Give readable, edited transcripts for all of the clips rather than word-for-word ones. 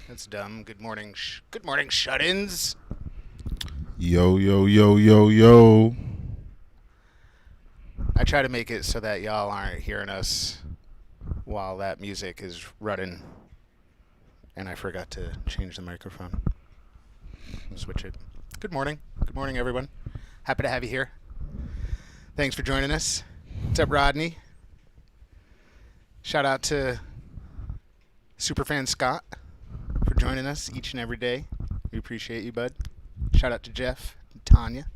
That's dumb. Good morning. Good morning, shut-ins. Yo, yo, yo, yo, yo. I try to make it so that y'all aren't hearing us while that music is running. And I forgot to change the microphone. Switch it. Good morning. Good morning, everyone. Happy to have you here. Thanks for joining us. What's up, Rodney? Shout out to Superfan Scott for joining us each and every day. We appreciate you, bud. Shout out to Jeff and Tanya.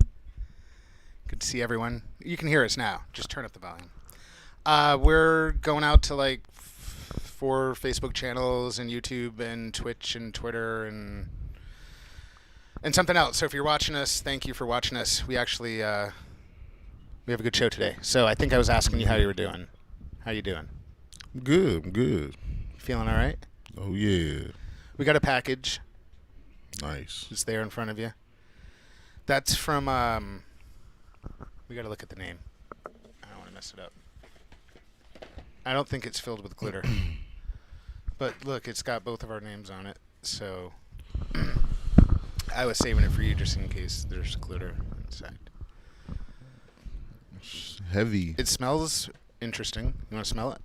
Good to see everyone. You can hear us now. Just turn up the volume. We're going out to like 4 Facebook channels and YouTube and Twitch and Twitter and something else. So if you're watching us, thank you for watching us. We actually we have a good show today. So I think I was asking you how you were doing. How you doing? Good, I'm good. Feeling all right? Oh, yeah. We got a package. Nice. It's there in front of you. That's from, we got to look at the name. I don't want to mess it up. I don't think it's filled with glitter. But look, it's got both of our names on it. So I was saving it for you just in case there's glitter inside. It's heavy. It smells interesting. You want to smell it?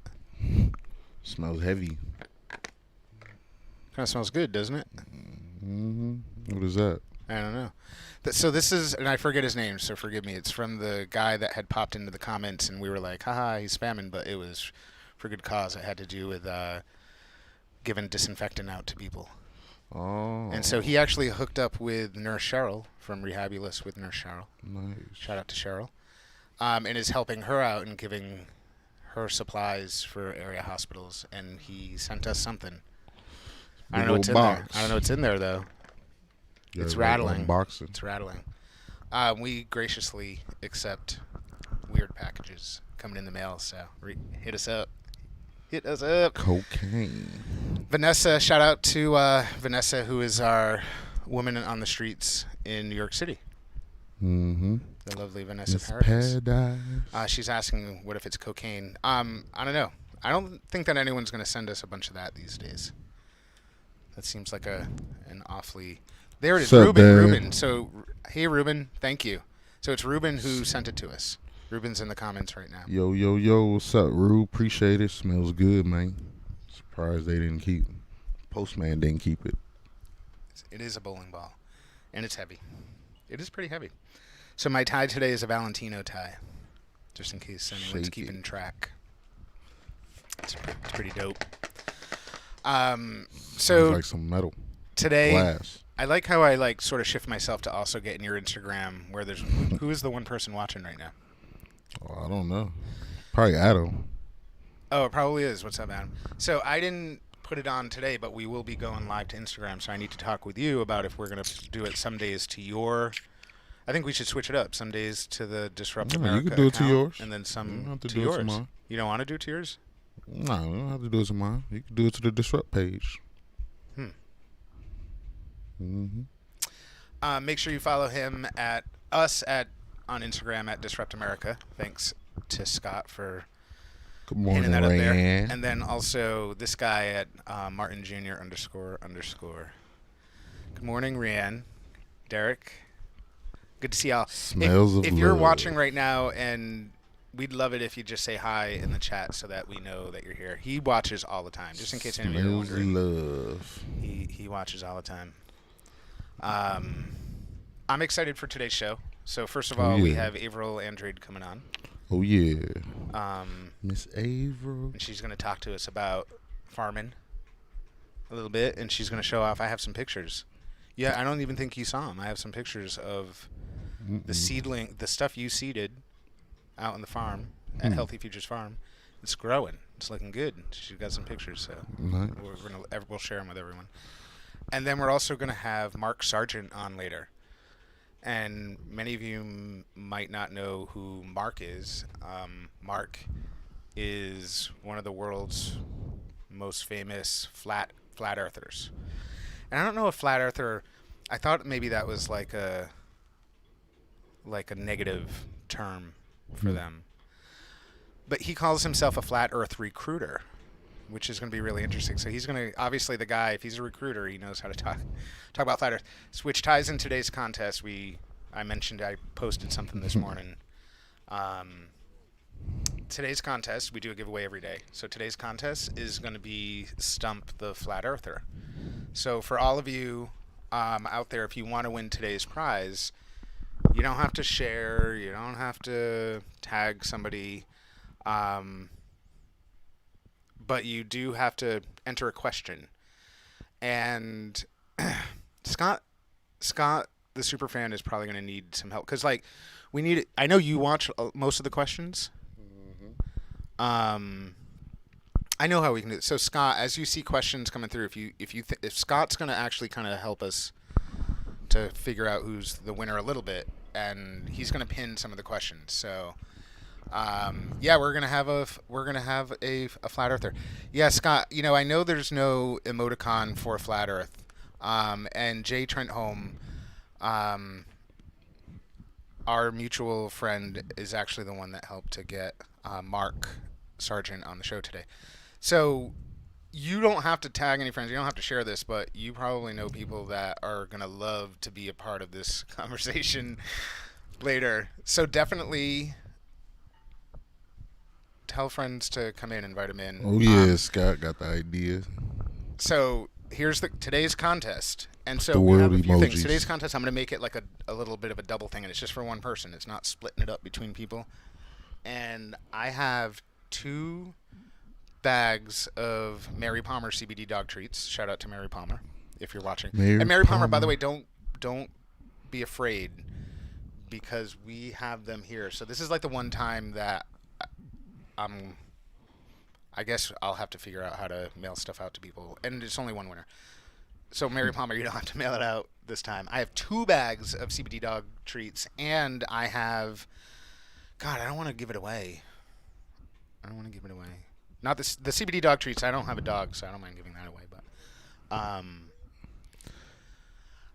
Smells heavy. Kind of smells good, doesn't it? Mm-hmm. What is that? I don't know. So this is, and I forget his name, so forgive me. It's from the guy that had popped into the comments, and we were like, haha, he's spamming, but it was for good cause. It had to do with giving disinfectant out to people. Oh. And so he actually hooked up with Nurse Cheryl from Rehabulous with Nurse Cheryl. Nice. Shout out to Cheryl. And is helping her out and giving her supplies for area hospitals. And he sent us something. I don't know what's in there. I don't know what's in there, though. Yeah, It's rattling. Unboxing. It's rattling. We graciously accept weird packages coming in the mail, so hit us up. Hit us up. Cocaine. Vanessa, shout out to Vanessa, who is our woman on the streets in New York City. Mm-hmm. The lovely Vanessa Miss Paradise. Paradise. She's asking, what if it's cocaine? I don't know. I don't think that anyone's going to send us a bunch of that these days. That seems like an awfully... There it is, Ruben. So, hey, Ruben, thank you. So it's Ruben who sent it to us. Ruben's in the comments right now. Yo, yo, yo. What's up, Rube? Appreciate it. Smells good, man. Surprised they didn't keep... Postman didn't keep it. It is a bowling ball. And it's heavy. It is pretty heavy. So my tie today is a Valentino tie. Just in case anyone's keeping track. It's pretty dope. So like some metal. Today... Glass. I like how I sort of shift myself to also get in your Instagram where there's who is the one person watching right now? Oh, I don't know. Probably Adam. Oh, it probably is. What's up, Adam? So I didn't put it on today, but we will be going live to Instagram. So I need to talk with you about if we're gonna do it some days to your. I think we should switch it up. Some days to the Disrupt America. You can do it to yours, and then some to to yours. To mine. You don't want to do it to yours? No, you don't have to do it to mine. You can do it to the Disrupt page. Mm-hmm. Make sure you follow him on Instagram at Disrupt America. Thanks to Scott for Good morning, that up there. Ryan. And then also this guy at Martin Jr. __. Good morning, Rianne. Derek. Good to see y'all. Smells of If you're love. watching right now, and we'd love it if you just say hi in the chat so that we know that you're here. He watches all the time, just in case anybody was wondering. Love. He watches all the time. I'm excited for today's show. So first of all, we have Averyl Andrade coming on. Oh yeah. Miss Averyl. And she's going to talk to us about farming a little bit, and she's going to show off. I have some pictures. Yeah, I don't even think you saw them. I have some pictures of the seedling, the stuff you seeded out on the farm at Healthy Futures Farm. It's growing. It's looking good. She's got some pictures, so Nice. we'll share them with everyone. And then we're also going to have Mark Sargent on later. And many of you might not know who Mark is. Mark is one of the world's most famous flat earthers. And I don't know if flat earther, I thought maybe that was like a negative term for them. But he calls himself a flat earth recruiter, which is going to be really interesting. So he's going to, obviously the guy, if he's a recruiter, he knows how to talk about flat earth, which ties in today's contest. I mentioned I posted something this morning. Today's contest, we do a giveaway every day. So today's contest is going to be Stump the Flat Earther. So for all of you out there, if you want to win today's prize, you don't have to share, you don't have to tag somebody, but you do have to enter a question. And Scott, the superfan, is probably going to need some help because, we need. I know you watch most of the questions. I know how we can do it. So Scott, as you see questions coming through, if Scott's going to actually kind of help us to figure out who's the winner a little bit, and he's going to pin some of the questions. So. We're gonna have a flat earther. Yeah, Scott. I know there's no emoticon for flat Earth. And Jay Trentholm, our mutual friend, is actually the one that helped to get Mark Sargent on the show today. So you don't have to tag any friends. You don't have to share this, but you probably know people that are gonna love to be a part of this conversation later. So definitely. Tell friends to come in, invite them in. Oh yeah, Scott got the idea. So here's today's contest. And so The we have world a few things. emojis. Today's contest, I'm going to make it like a little bit of a double thing, and it's just for one person. It's not splitting it up between people. And I have 2 bags of Mary Palmer CBD dog treats. Shout out to Mary Palmer if you're watching. And Mary Palmer, by the way, don't be afraid because we have them here. So this is like the one time that I guess I'll have to figure out how to mail stuff out to people, and it's only one winner. So Mary Palmer, you don't have to mail it out this time. I have 2 bags of CBD dog treats, and I have. God, I don't want to give it away. Not the CBD dog treats. I don't have a dog, so I don't mind giving that away. But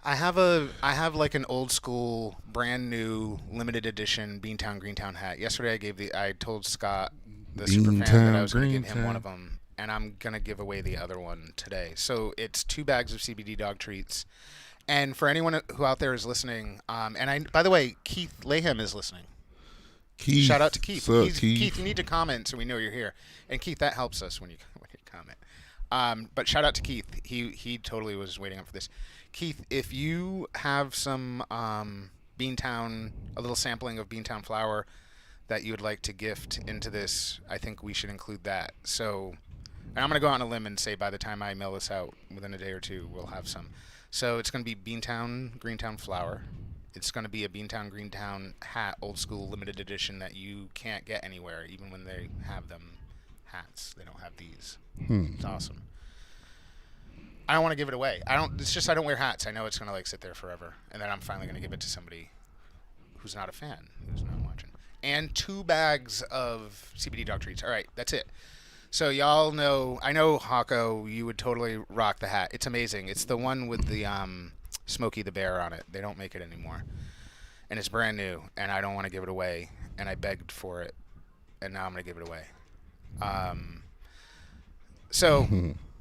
I have like an old school, brand new, limited edition Beantown Greentown hat. Yesterday I told Scott, the super fan, that I was going to give him one of them, and I'm going to give away the other one today. So it's 2 bags of CBD dog treats. And for anyone who out there is listening, by the way, Keith Laham is listening. Keith, shout out to Keith. Keith. Keith, you need to comment so we know you're here. And Keith, that helps us when you comment. But shout out to Keith. He totally was waiting up for this. Keith, if you have some Beantown, a little sampling of Beantown flour that you would like to gift into this, I think we should include that. So, and I'm going to go out on a limb and say by the time I mail this out, within a day or 2, we'll have some. So it's going to be Beantown Greentown flour. It's going to be a Beantown Greentown hat, old school limited edition that you can't get anywhere, even when they have them hats. They don't have these. It's awesome. I don't want to give it away. It's just I don't wear hats. I know it's going to like sit there forever, and then I'm finally going to give it to somebody who's not a fan, who's not watching. And 2 bags of CBD dog treats. All right, that's it. So y'all know, I know Hawko, you would totally rock the hat. It's amazing. It's the one with the Smokey the Bear on it. They don't make it anymore. And it's brand new, and I don't want to give it away. And I begged for it, and now I'm going to give it away. So,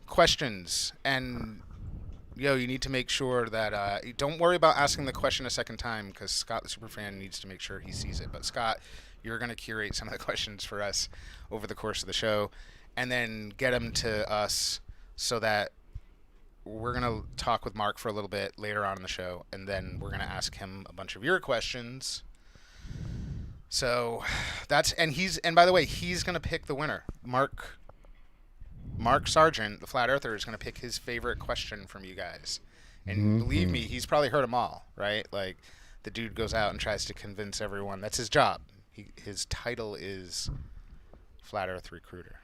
questions. And, you need to make sure that, don't worry about asking the question a second time, because Scott, the superfan, needs to make sure he sees it. But, Scott, you're going to curate some of the questions for us over the course of the show, and then get them to us so that we're going to talk with Mark for a little bit later on in the show, and then we're going to ask him a bunch of your questions. So and by the way, he's going to pick the winner. Mark Sargent, the Flat Earther, is going to pick his favorite question from you guys. And believe me, he's probably heard them all, right? Like, the dude goes out and tries to convince everyone. That's his job. His title is Flat Earth Recruiter.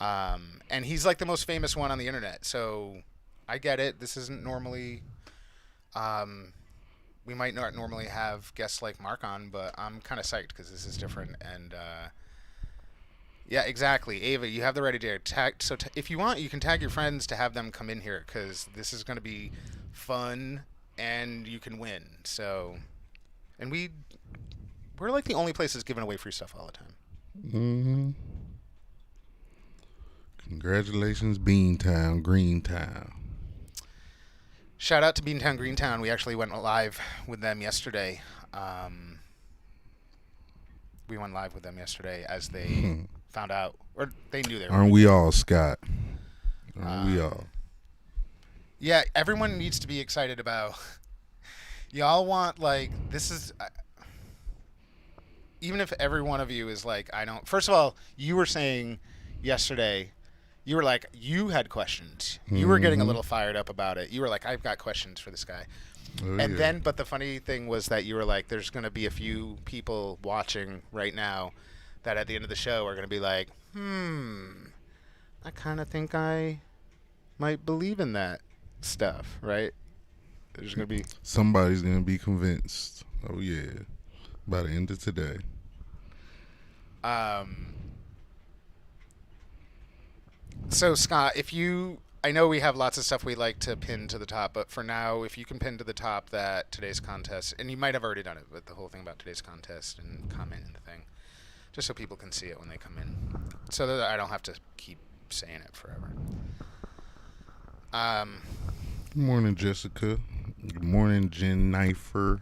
And he's like the most famous one on the internet, so I get it. This isn't normally, we might not normally have guests like Mark on, but I'm kind of psyched because this is different. And yeah, exactly. Ava, you have the right idea. If you want, you can tag your friends to have them come in here because this is going to be fun and you can win. So, and we're like the only places giving away free stuff all the time. Congratulations, Beantown, Greentown. Shout out to Beantown Greentown. We actually went live with them yesterday. We went live with them yesterday as they found out, or they knew they were. Aren't we all, Scott? Aren't we all? Yeah, everyone needs to be excited about. Y'all want, like, this is. Even if every one of you is like, I don't. First of all, you were saying yesterday. You were like, you had questions. You were getting a little fired up about it. You were like, I've got questions for this guy. But the funny thing was that you were like, there's going to be a few people watching right now that at the end of the show are going to be like, I kind of think I might believe in that stuff, right? There's going to be. Somebody's going to be convinced. Oh, yeah. By the end of today. So, Scott, I know we have lots of stuff we like to pin to the top, but for now, if you can pin to the top that today's contest, and you might have already done it, but the whole thing about today's contest and comment in the thing, just so people can see it when they come in, so that I don't have to keep saying it forever. Good morning, Jessica. Good morning, Jennifer.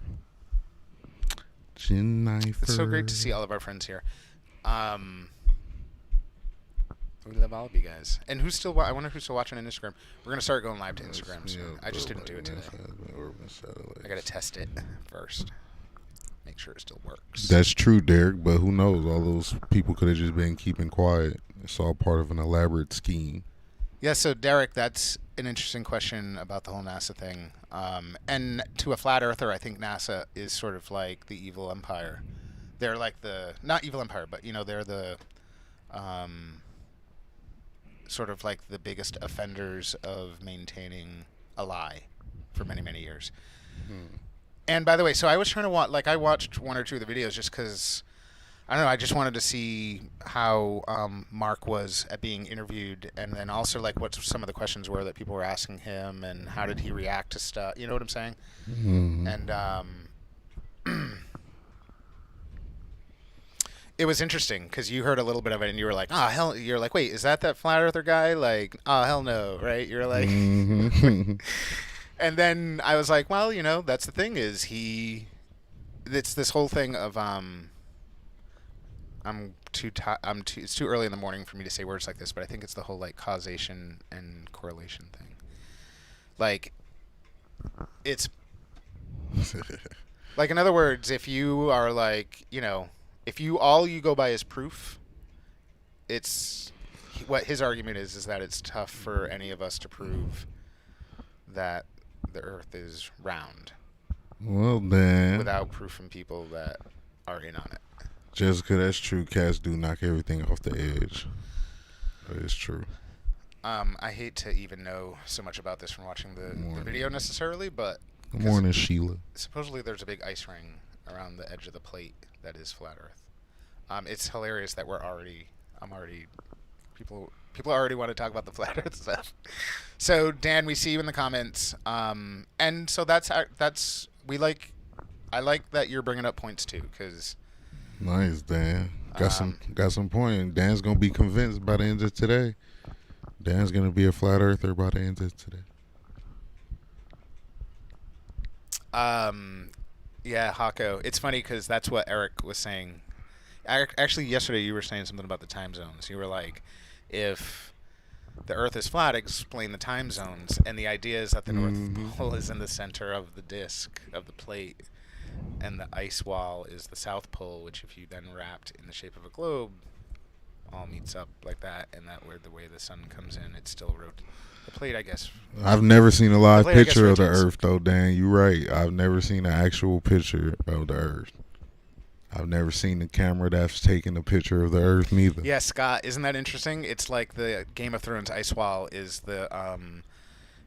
It's so great to see all of our friends here. We love all of you guys. And who's still? I wonder who's still watching on Instagram. We're gonna start going live to Instagram soon. I just didn't do it today. I gotta test it first. Make sure it still works. That's true, Derek. But who knows? All those people could have just been keeping quiet. It's all part of an elaborate scheme. Yeah. So Derek, that's an interesting question about the whole NASA thing. And to a flat earther, I think NASA is sort of like the evil empire. They're like the not evil empire, but they're the sort of like the biggest offenders of maintaining a lie for many, many years. And by the way, so I was trying to watch, I watched one or two of the videos just because, I don't know, I just wanted to see how Mark was at being interviewed, and then also like what some of the questions were that people were asking him, and how did he react to stuff, you know what I'm saying? And it was interesting because you heard a little bit of it and you were like, oh, hell, you're like, wait, is that flat earther guy? Like, oh, hell no, right? You're like, and then I was like, well, that's the thing is it's this whole thing of, it's too early in the morning for me to say words like this, but I think it's the whole like causation and correlation thing. Like, it's like, in other words, if you are like, if all you go by is proof, it's what his argument is that it's tough for any of us to prove that the Earth is round. Well, then, without proof from people that are in on it. Jessica, that's true. Cats do knock everything off the edge. That is true. I hate to even know so much about this from watching the video necessarily, but good morning, Sheila. Supposedly there's a big ice ring around the edge of the plate that is flat Earth. It's hilarious that people already want to talk about the flat Earth stuff. So Dan, we see you in the comments, and so I like that you're bringing up points too, because nice, Dan. Got some point. Dan's gonna be convinced by the end of today. Dan's gonna be a flat earther by the end of today. Yeah, Hako. It's funny because that's what Eric was saying. Actually, yesterday you were saying something about the time zones. You were like, if the Earth is flat, explain the time zones. And the idea is that the North Pole is in the center of the disk of the plate, and the ice wall is the South Pole, which if you then wrapped in the shape of a globe, all meets up like that, and that where the way the sun comes in, it's still the plate, I guess. I've never seen a live picture of the rotates. Earth, though, Dan. You're right. I've never seen an actual picture of the Earth. I've never seen the camera that's taken a picture of the Earth, neither. Yeah, Scott, isn't that interesting? It's like the Game of Thrones ice wall is the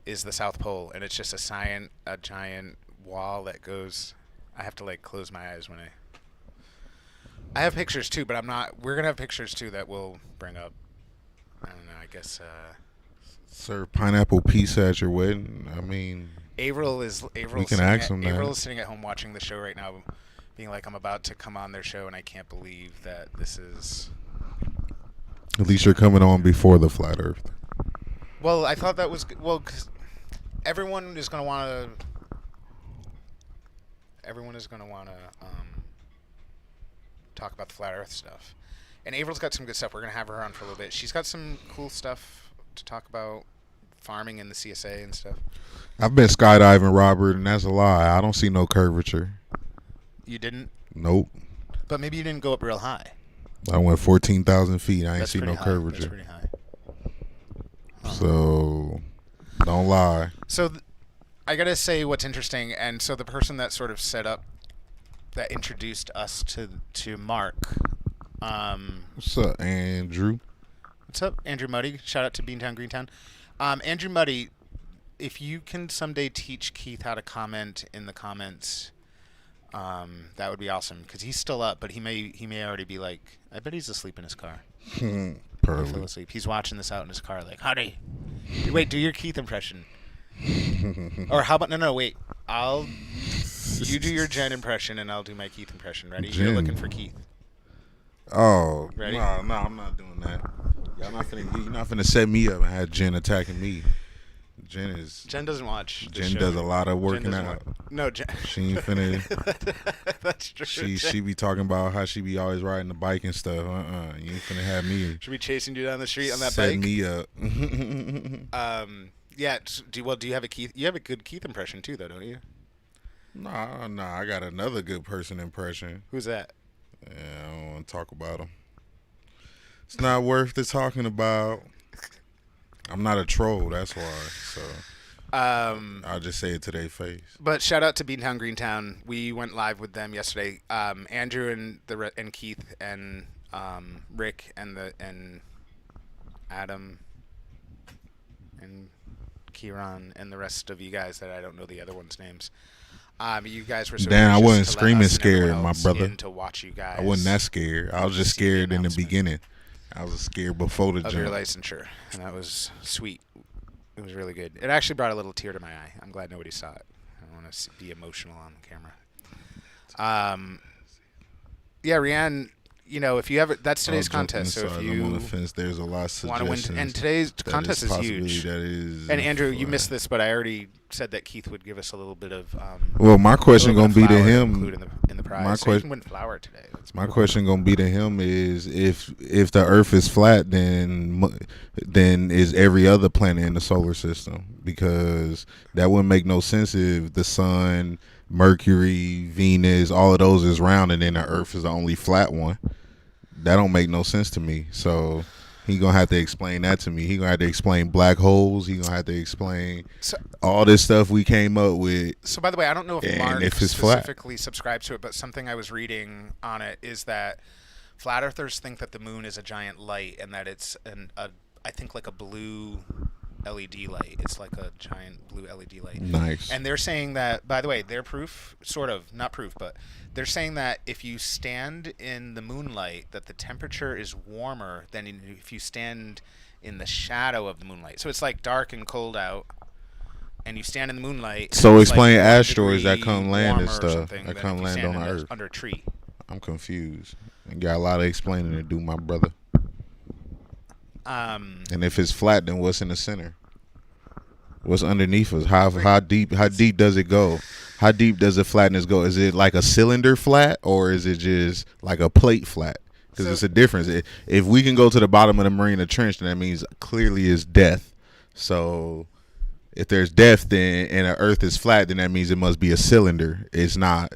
South Pole, and it's just a giant wall that goes. I have to like close my eyes when I have pictures too, but I'm not. We're gonna have pictures too that we'll bring up. I don't know. I guess. Serve pineapple pizza at your wedding. I mean, Averyl is sitting at home watching the show right now, being like, I'm about to come on their show, and I can't believe that this is. At least you're coming on before the flat Earth. Well, I thought that was cause everyone is gonna want to. Everyone is gonna want to talk about the flat Earth stuff, and Avryl's got some good stuff. We're gonna have her on for a little bit. She's got some cool stuff to talk about, farming in the CSA and stuff. I've been skydiving, Robert, and that's a lie. I don't see no curvature. You didn't? Nope. But maybe you didn't go up real high. I went 14,000 feet. I ain't That's see no high. curvature. That's pretty high. So, don't lie. So, I gotta say what's interesting, and so the person that sort of that introduced us to Mark. What's up, Andrew? What's up, Andrew Muddy? Shout out to Beantown, Greentown. Andrew Muddy, if you can someday teach Keith how to comment in the comments, that would be awesome. Because he's still up, but he may already be like, I bet he's asleep in his car. Perfect. Fell asleep. He's watching this out in his car, like, howdy. Wait, do your Keith impression. Or how about no, wait. You do your Jen impression, and I'll do my Keith impression. Ready? Jen. You're looking for Keith. Oh, ready? No, I'm not doing that. You're not finna set me up and have Jen attacking me. Jen doesn't watch. Jen does a lot of working out. No, Jen. She ain't finna. That's true. She be talking about how she be always riding the bike and stuff. You ain't finna have me. Should be chasing you down the street on that set bike. me up. Yeah. Do you have a Keith? You have a good Keith impression too, though, don't you? Nah. I got another good person impression. Who's that? Yeah, I don't want to talk about him. It's not worth the talking about. I'm not a troll, that's why. So I'll just say it to their face. But shout out to Beantown Greentown. We went live with them yesterday. Andrew and Keith and Rick and Adam and Kieran and the rest of you guys that I don't know the other ones' names. You guys were so damn, I gracious wasn't to let screaming us and scared, everyone my else brother. in to watch you guys. I wasn't that scared. I was just see the scared in the announcement beginning. I was scared before the of your jump. licensure, and that was sweet. It was really good. It actually brought a little tear to my eye. I'm glad nobody saw it. I don't want to be emotional on camera. Yeah, Rianne, if you ever, that's today's contest. So if you I'm on the fence, there's a lot of want to win, suggestions. and today's contest is huge. That is. And Andrew, you missed this, but I already said that Keith would give us a little bit of. Well, my question gonna be to him. Include in the prize. My So you question. can win flour today. My question gonna be to him is if the Earth is flat, then is every other planet in the solar system? Because that wouldn't make no sense if the sun, Mercury, Venus, all of those is round, and then the Earth is the only flat one. That don't make no sense to me. So he gonna have to explain that to me. He gonna have to explain black holes. He gonna have to explain all this stuff we came up with. So by the way, I don't know if Mark it's specifically subscribes to it, but something I was reading on it is that flat earthers think that the moon is a giant light and that it's I think like a blue LED light. It's like a giant blue LED light. Nice. And they're saying that, by the way, they're proof, sort of, not proof, but they're saying that if you stand in the moonlight, that the temperature is warmer than if you stand in the shadow of the moonlight. So it's like dark and cold out, and you stand in the moonlight. So it's explain like asteroids 1 that come degree land and warmer or stuff something that than come if you land stand on in Earth. under a tree. I'm confused. I got a lot of explaining to do, my brother. And if it's flat, then what's in the center? What's underneath us? How deep does it go? How deep does the flatness go? Is it like a cylinder flat, or is it just like a plate flat? Because it's a difference. If we can go to the bottom of the Marina Trench, then that means clearly it's death. So if there's death, then and the Earth is flat, then that means it must be a cylinder. It's not.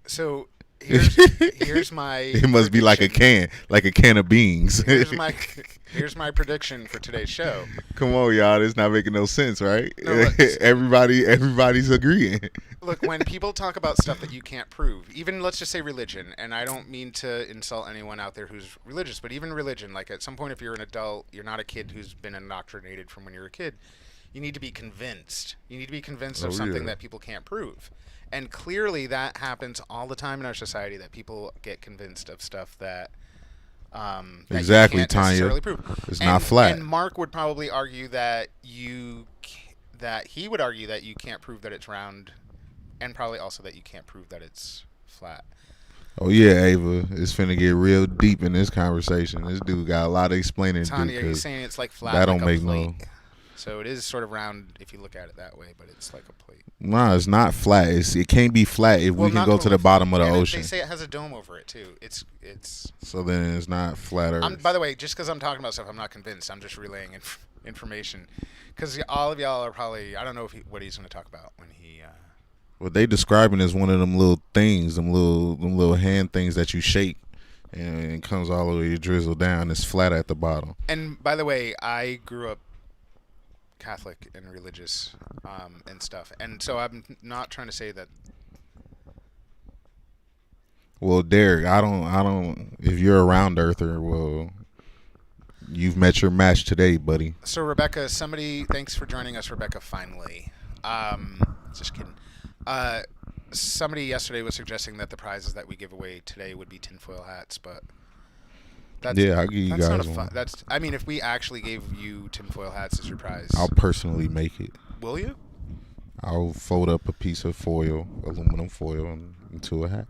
So here's my. It must be like a can of beans. Here's my prediction for today's show. Come on, y'all. It's not making no sense, right? No, look, everybody's agreeing. Look, when people talk about stuff that you can't prove, even let's just say religion, and I don't mean to insult anyone out there who's religious, but even religion, like at some point if you're an adult, you're not a kid who's been indoctrinated from when you're a kid, you need to be convinced. You need to be convinced of something that people can't prove. And clearly that happens all the time in our society, that people get convinced of stuff that exactly, you can't necessarily Tanya. prove. It's not flat. And Mark would probably argue that he would argue that you can't prove that it's round, and probably also that you can't prove that it's flat. Oh yeah, Ava, it's finna get real deep in this conversation. This dude got a lot of explaining to do. Tanya, are you saying it's like flat? That like don't make plate? no. So it is sort of round if you look at it that way, but it's like a plate. Nah, it's not flat. It can't be flat if we can go to the bottom of the ocean. They say it has a dome over it too. It's. So then it's not flat Earth. By the way, just because I'm talking about stuff, I'm not convinced. I'm just relaying information, because all of y'all are probably. I don't know what he's going to talk about when he. What they describing is one of them little things, them little hand things that you shake, and it comes all the way to drizzle down. It's flat at the bottom. And by the way, I grew up Catholic and religious and stuff, and so I'm not trying to say that. Well, Derek, I don't. If you're a round earther, well, you've met your match today, buddy. So Rebecca, thanks for joining us, Rebecca. Finally, just kidding. Somebody yesterday was suggesting that the prizes that we give away today would be tinfoil hats, but I'll give you guys one. I mean, if we actually gave you tinfoil hats as your prize, I'll personally make it. Will you? I'll fold up a piece of aluminum foil, into a hat.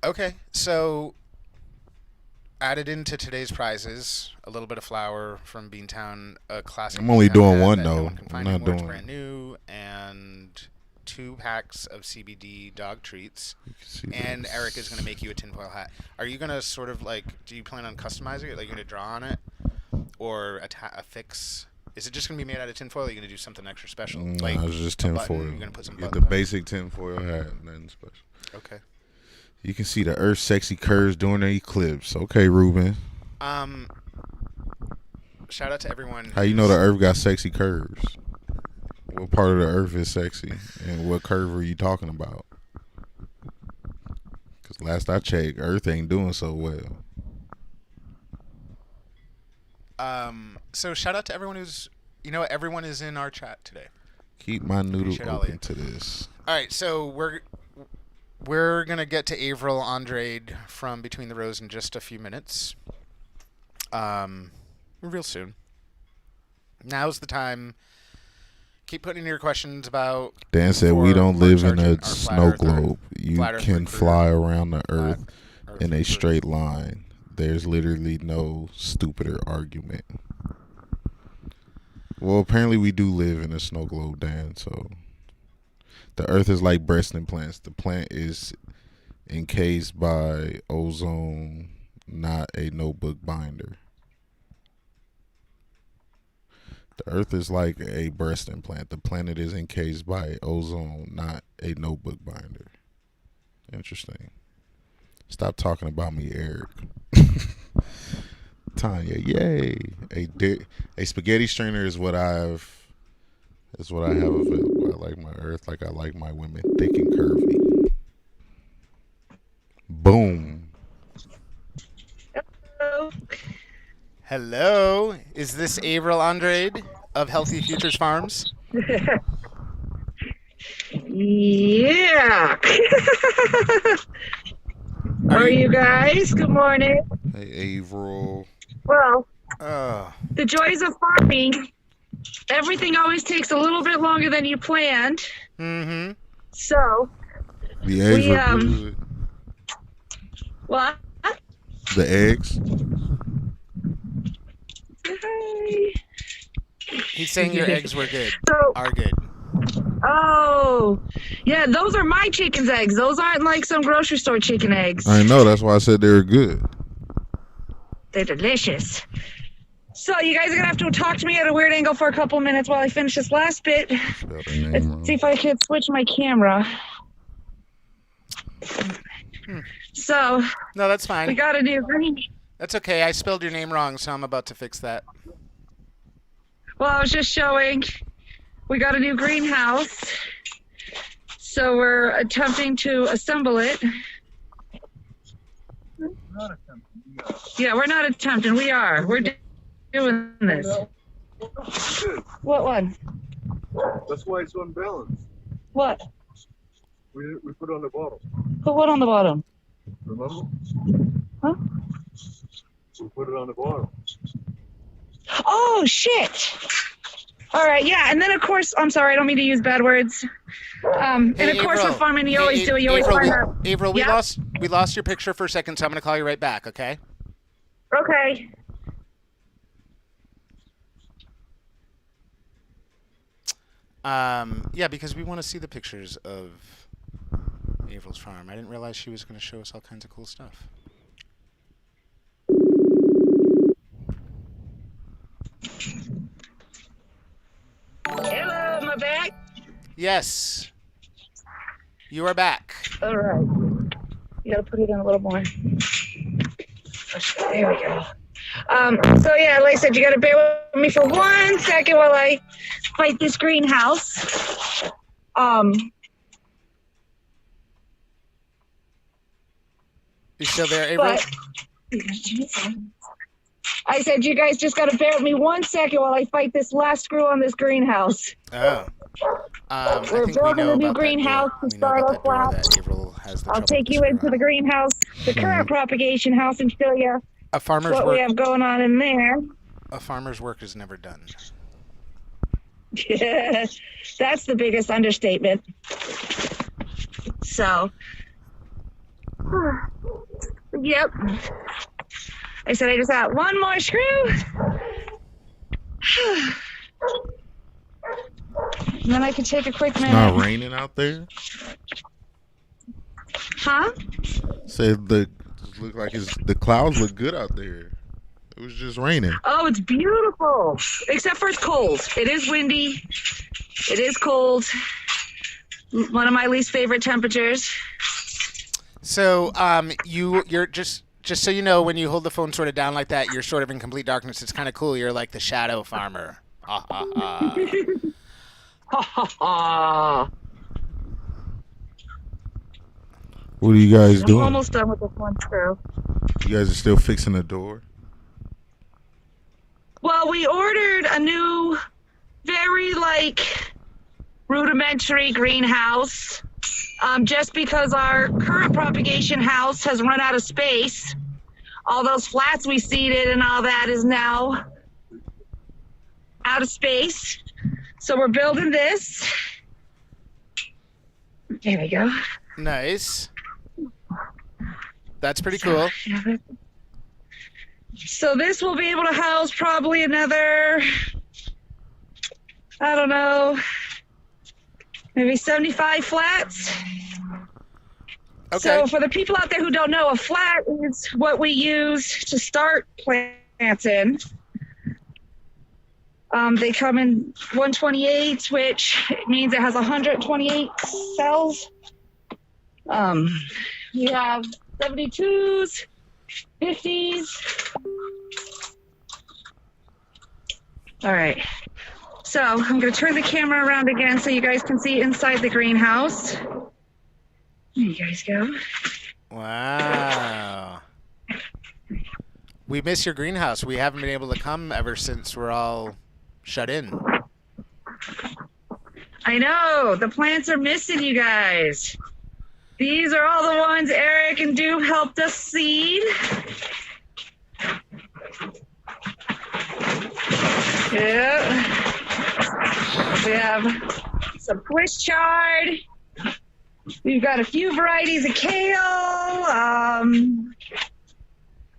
Okay, so added into today's prizes, a little bit of flour from Beantown, a classic. I'm only Beantown doing hat one that though. No one can I'm find not anymore. It's doing. brand new, and 2 packs of CBD dog treats. You can see And this. Eric is going to make you a tinfoil hat. Are you going to sort of like? Do you plan on customizing it? Like you're going to draw on it, or affix? Is it just going to be made out of tinfoil? Or are you going to do something extra special? Nah, Like it's just a button? tinfoil. You're going to put some Get buttons the on? basic tinfoil hat, nothing special. Okay. You can see the Earth's sexy curves during the eclipse. Okay, Ruben. Shout out to everyone. How you know the Earth got sexy curves? What part of the Earth is sexy, and what curve are you talking about? Because last I checked, Earth ain't doing so well. So shout out to everyone who's, everyone is in our chat today. Keep my noodle Appreciate all of open you. to this. All right, so we're gonna get to Averyl Andrade from Between the Rows in just a few minutes. Real soon. Now's the time. Keep putting in your questions about. Dan said we don't live in a snow globe. You can fly around the Earth in a straight line. There's literally no stupider argument. Well, apparently we do live in a snow globe, Dan. So the Earth is like breast implants. The plant is encased by ozone, not a notebook binder. The Earth is like a breast implant. The planet is encased by ozone, not a notebook binder. Interesting. Stop talking about me, Eric. Tanya, yay! A spaghetti strainer is what I have available. I like my Earth like I like my women, thick and curvy. Boom. Hello, is this Averyl Andrade of Healthy Futures Farms? Yeah. How are you guys? Good morning. Hey, Averyl. Well, Oh, the joys of farming. Everything always takes a little bit longer than you planned. mm-hmm. So, The eggs We, were good. what? The eggs. Hi. He's saying your eggs were good. So, Are good. oh, yeah, those are my chicken's eggs. Those aren't like some grocery store chicken eggs. I know. That's why I said they were good. They're delicious. So, you guys are going to have to talk to me at a weird angle for a couple minutes while I finish this last bit. Spelled her name Let's wrong. see if I can switch my camera. So, No, that's we fine. got a new green. That's okay. I spelled your name wrong, so I'm about to fix that. Well, I was just showing we got a new greenhouse. So we're attempting to assemble it. Yeah, we're not attempting. We are. We're doing this. What one? That's why it's unbalanced. What? We put it on the bottom. Put what on the bottom? Remember? Huh? We put it on the bottom. Oh, shit. All right, yeah. And then, of course, I'm sorry, I don't mean to use bad words. And, Hey, of course, Averyl. with farming, you Hey, always do it. You always Averyl, find out. Averyl, Yeah? we lost your picture for a second, so I'm gonna call you right back. Okay? Okay. Yeah, because we want to see the pictures of Avryl's farm. I didn't realize she was gonna show us all kinds of cool stuff. Hello, my back. Yes, you are back. All right. You gotta put it in a little more. There we go. So yeah, like I said, you gotta bear with me for 1 second while I fight this greenhouse. You still there, Averyl? But I said you guys just gotta bear with me 1 second while I fight this last screw on this greenhouse. Oh. I We're think we building know a new about that greenhouse door. to We know start about off that door with. that Averyl has the I'll trouble take you screwing into the around. greenhouse, the current propagation house, and show you A farmer's what we work. have going on in there. A farmer's work is never done. Yeah, that's the biggest understatement. So, yep. I said I just got one more screw. And then I can take a quick It's minute. not raining out there. Huh? Said look like the clouds look good out there. It was just raining. Oh, it's beautiful. Except for it's cold. It is windy. It is cold. One of my least favorite temperatures. So, you're just so you know, when you hold the phone sort of down like that, you're sort of in complete darkness. It's kind of cool. You're like the shadow farmer. Ha ha ha. Ha ha ha. What are you guys I'm doing? almost done with this one screw. You guys are still fixing the door? Well, we ordered a new, very rudimentary greenhouse. Just because our current propagation house has run out of space. All those flats we seeded and all that is now out of space. So we're building this. There we go. Nice. That's pretty cool. So this will be able to house probably another, I don't know, maybe 75 flats. Okay. So for the people out there who don't know, a flat is what we use to start plants in. They come in 128, which means it has 128 cells. We have 72s, 50s. All right. So I'm going to turn the camera around again so you guys can see inside the greenhouse. There you guys go. Wow. We miss your greenhouse. We haven't been able to come ever since we're all shut in. I know. The plants are missing you guys. These are all the ones Eric and Dube helped us seed. Yep. We have some Swiss chard. We've got a few varieties of kale.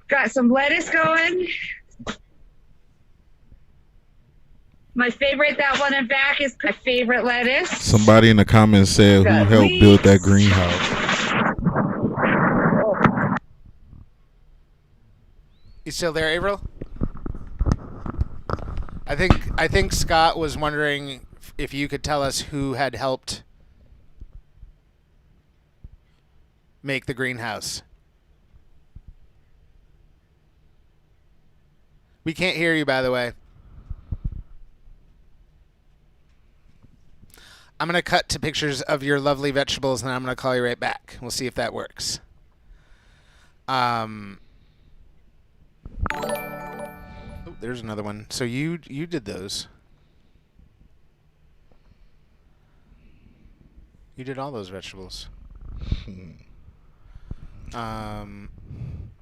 Got some lettuce going. My favorite, that one in back, is my favorite lettuce. Somebody in the comments said who helped build that greenhouse. You still there, Averyl? I think Scott was wondering if you could tell us who had helped make the greenhouse. We can't hear you, by the way. I'm going to cut to pictures of your lovely vegetables, and I'm going to call you right back. We'll see if that works. Oh, there's another one. So you did those. You did all those vegetables.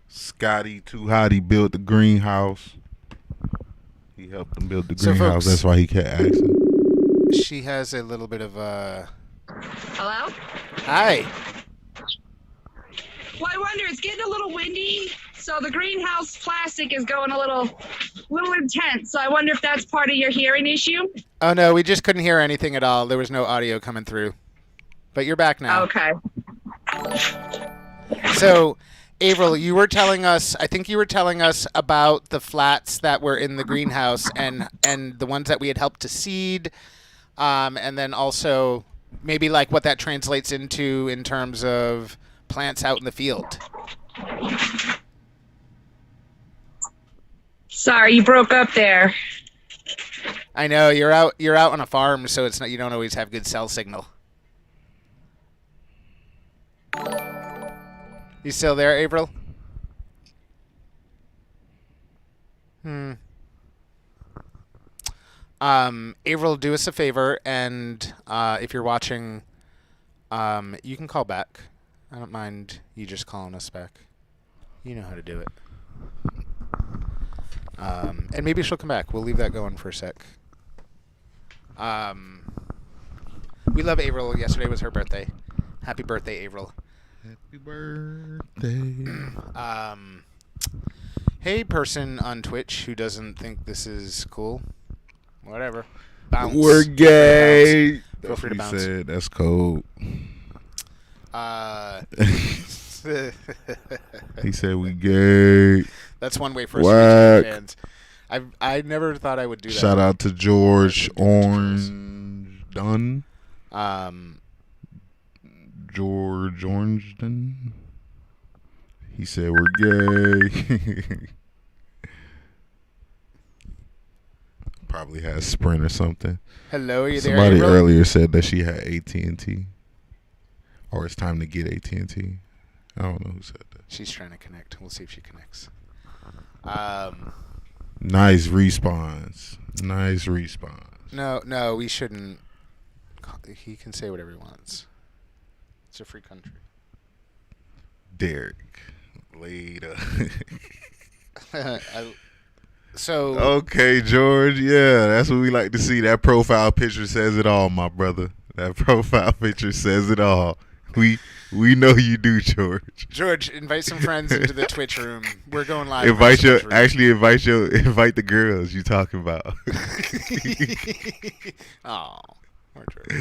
Scotty Too Hot, he built the greenhouse. He helped them build the So, greenhouse. folks, That's why he kept asking. She has a little bit of a... Hello? Hi. Well, I wonder, it's getting a little windy, so the greenhouse plastic is going a little intense. So I wonder if that's part of your hearing issue. Oh, no, we just couldn't hear anything at all. There was no audio coming through. But you're back now. Okay. So, Averyl, you were telling us, I think you were telling us about the flats that were in the greenhouse and the ones that we had helped to seed, and then also maybe like what that translates into in terms of plants out in the field. Sorry, you broke up there. I know you're out on a farm, so it's not, you don't always have good cell signal. You still there, Averyl? Averyl, do us a favor, and if you're watching, you can call back. I don't mind you just calling us back. You know how to do it. And maybe she'll come back. We'll leave that going for a sec. We love Averyl. Yesterday was her birthday. Happy birthday, Averyl. Happy birthday. Hey, person on Twitch who doesn't think this is cool. Whatever. Bounce. We're gay. Feel free to That's what bounce. he said. That's cold. He said we gay. That's one way for us Whack. to reach fans. I never thought I would do that. Shout out to George Orange Dunn. George Orange Dunn. He said we're gay. Probably has Sprint or something. Hello, are you there? Somebody Averyl? earlier said that she had AT&T, or it's time to get AT&T. I don't know who said that. She's trying to connect. We'll see if she connects. Nice response. Nice response. No, we shouldn't. He can say whatever he wants. It's a free country. Derek. Later. So Okay, George. Yeah, that's what we like to see. That profile picture says it all, my brother. That profile picture says it all. We know you do, George. George, invite some friends into the Twitch room. We're going live. Invite the girls you talking about. Oh, poor George.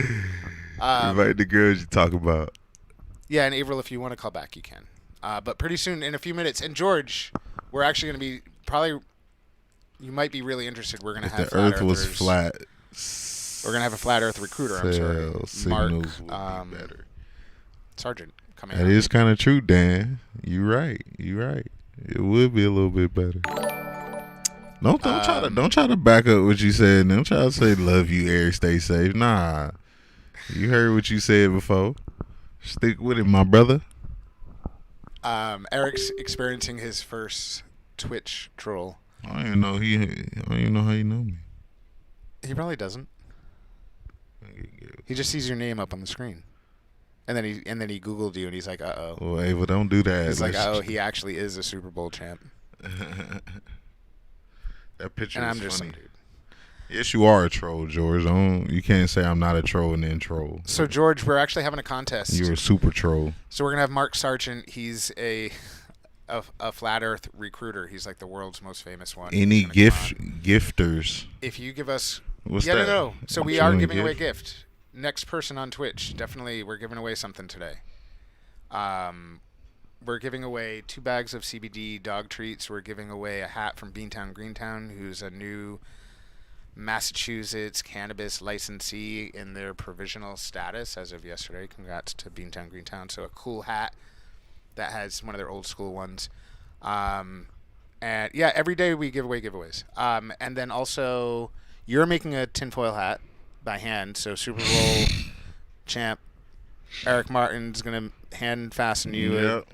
Invite the girls you talk about. Yeah, and Averyl, if you want to call back, you can. But pretty soon, in a few minutes, and George, we're actually going to be probably. You might be really interested. We're going to If have the Earth was Earthers. flat, We're going to have a flat Earth recruiter. I'm sorry, signals Mark would be better. Sargent coming. That out. is kind of true, Dan. You right. It would be a little bit better. Don't try to back up what you said. Don't try to say love you, Eric. Stay safe. Nah, you heard what you said before. Stick with it, my brother. Eric's experiencing his first Twitch troll. I don't even know how you know me. He probably doesn't. He just sees your name up on the screen, and then he Googled you, and he's like, "Uh oh." Well, Ava, don't do that. He's like, "Oh, he actually is a Super Bowl champ." That picture And is I'm just some funny. dude. Yes, you are a troll, George. You can't say I'm not a troll and then troll. So George, we're actually having a contest. You're a super troll. So we're gonna have Mark Sargent. He's a flat Earth recruiter. He's like the world's most famous one. Any He's gonna come on. gifters? If you give us, What's yeah, that? no. So What we you are wanna giving away a give? gift. Next person on Twitch, definitely, we're giving away something today. We're giving away 2 bags of CBD dog treats. We're giving away a hat from Beantown Greentown, who's a new Massachusetts cannabis licensee in their provisional status as of yesterday. Congrats to Beantown Greentown. So a cool hat that has one of their old school ones. And yeah, every day we give away giveaways. And then also, you're making a tinfoil hat by hand. So Super Bowl champ Eric Martin's gonna hand fasten you a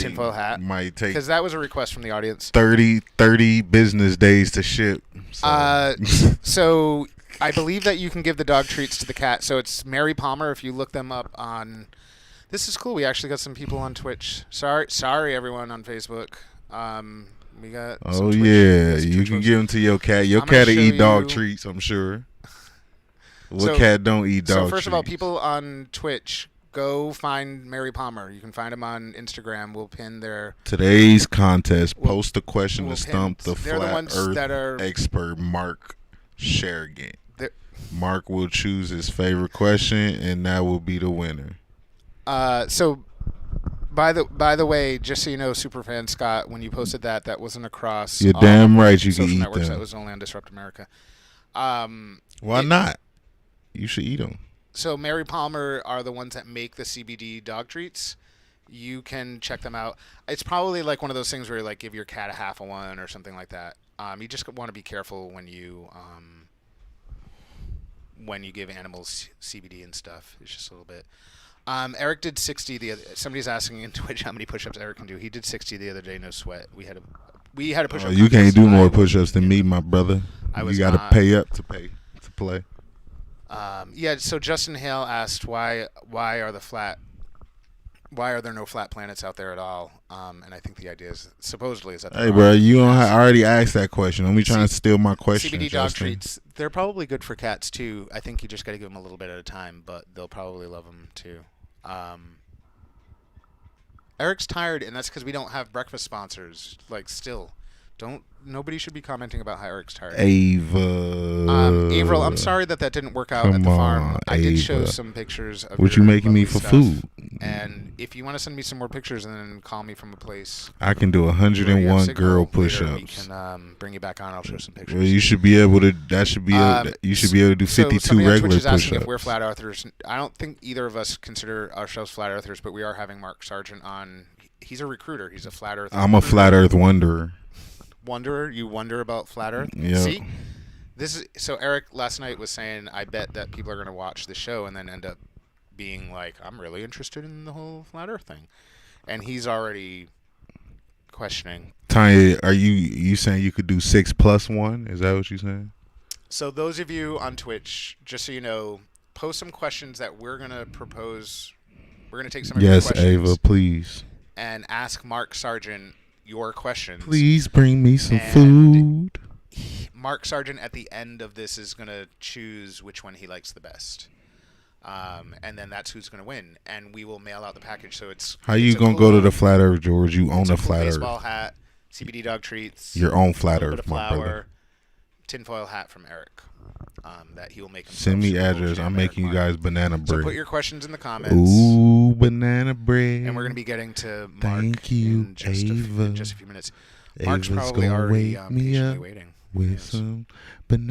tinfoil hat. Might take because that was a request from the audience. 30 business days to ship. So. So I believe that you can give the dog treats to the cat. So it's Mary Palmer. If you look them up on, this is cool. We actually got some people on Twitch. Sorry everyone on Facebook. We got. some Oh Twitch, yeah, some you Twitch can folks. give them to your cat. Your I'm gonna cat will show eat dog you- treats, I'm sure. What So- cat don't eat dog treats? So first of all, people on Twitch, go find Mary Palmer. You can find them on Instagram. We'll pin their. Today's contest, post a question we'll to pin- stump the they're the flat ones earth that are- expert Mark Sargent. They're- Mark will choose his favorite question, and that will be the winner. So, by the way, just so you know, Superfan Scott, when you posted that wasn't across. You're all damn right you can social eat networks. them. That was only on Disrupt America. Why not? You should eat them. So Mary Palmer are the ones that make the CBD dog treats. You can check them out. It's probably like one of those things where you like give your cat a half of one or something like that. You just want to be careful when you give animals CBD and stuff. It's just a little bit. Eric did 60 the other. Somebody's asking in Twitch how many push-ups Eric can do. He did 60 the other day, no sweat. We had a push-up. You can't contest. do more I push-ups than wasn't- me, my brother. I was You got to not. pay up to play. Yeah. So Justin Hale asked why are there no flat planets out there at all? And I think the idea is supposedly is that Hey, bro, you don't. I already asked that question. Don't be trying to steal my question, CBD dog Justin. treats. They're probably good for cats too. I think you just got to give them a little bit at a time, but they'll probably love them too. Eric's tired, and that's because we don't have breakfast sponsors. Like, still, Nobody should be commenting about how Eric's tired. Ava. Averyl, I'm sorry that didn't work out at the farm. I did show some pictures of what your you making me for lovely food. stuff. And if you want to send me some more pictures and then call me from a place, I can do where you have 101 signal girl later, we push-ups. can bring you back on. I'll show some pictures. Well, you should be able to. That should be. You should be able to do 52 somebody on Twitch regular is asking if we're push-ups. flat earthers. I don't think either of us consider ourselves flat earthers, but we are having Mark Sargent on. He's a recruiter. He's a flat earth. I'm a flat Earth wanderer. Wanderer. You wonder about flat Earth. Yeah. See, this is so. Eric last night was saying, "I bet that people are going to watch the show and then end up being like, I'm really interested in the whole flat Earth thing," and he's already questioning. Tanya, are you saying you could do 6+1? Is that what you're saying? So those of you on Twitch, just so you know, post some questions that we're going to propose. We're going to take some of your Yes, questions Ava, please. and ask Mark Sargent your questions. Please bring me some And food. Mark Sargent at the end of this is going to choose which one he likes the best. And then that's who's going to win. And we will mail out the package. So it's How you it's a gonna cool- go to the flat Earth, George? You own it's a cool flat baseball Earth. hat, CBD dog treats, Your own a flat little bit Earth, of my flour, brother. tinfoil hat from Eric. That he will make himself. Send me Super Bowl address. champ I'm Eric making you Martin. guys banana So bread. put your questions in the comments. Ooh, banana bread. And we're going to be getting to Mark Thank you, in just Ava. in just a few minutes. Mark's Ava's probably gonna already wake me patiently up waiting. with Yes. some banana.